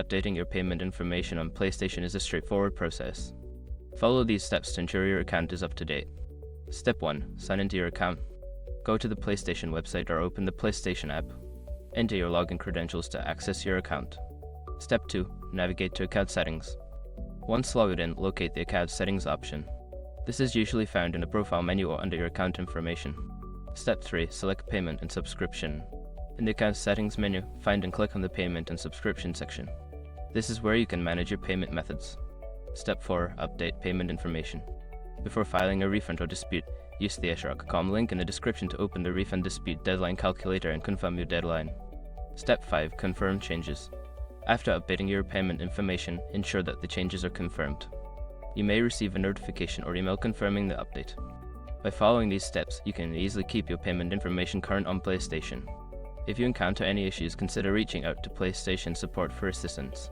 Updating your payment information on PlayStation is a straightforward process. Follow these steps to ensure your account is up to date. Step 1. Sign into your account. Go to the PlayStation website or open the PlayStation app. Enter your login credentials to access your account. Step 2. Navigate to Account Settings. Once logged in, locate the Account Settings option. This is usually found in the profile menu or under your account information. Step 3. Select Payment and Subscription. In the Account Settings menu, find and click on the Payment and Subscription section. This is where you can manage your payment methods. Step 4. Update payment information. Before filing a refund or dispute, use the shrug.com link in the description to open the refund dispute deadline calculator and confirm your deadline. Step 5. Confirm changes. After updating your payment information, ensure that the changes are confirmed. You may receive a notification or email confirming the update. By following these steps, you can easily keep your payment information current on PlayStation. If you encounter any issues, consider reaching out to PlayStation support for assistance.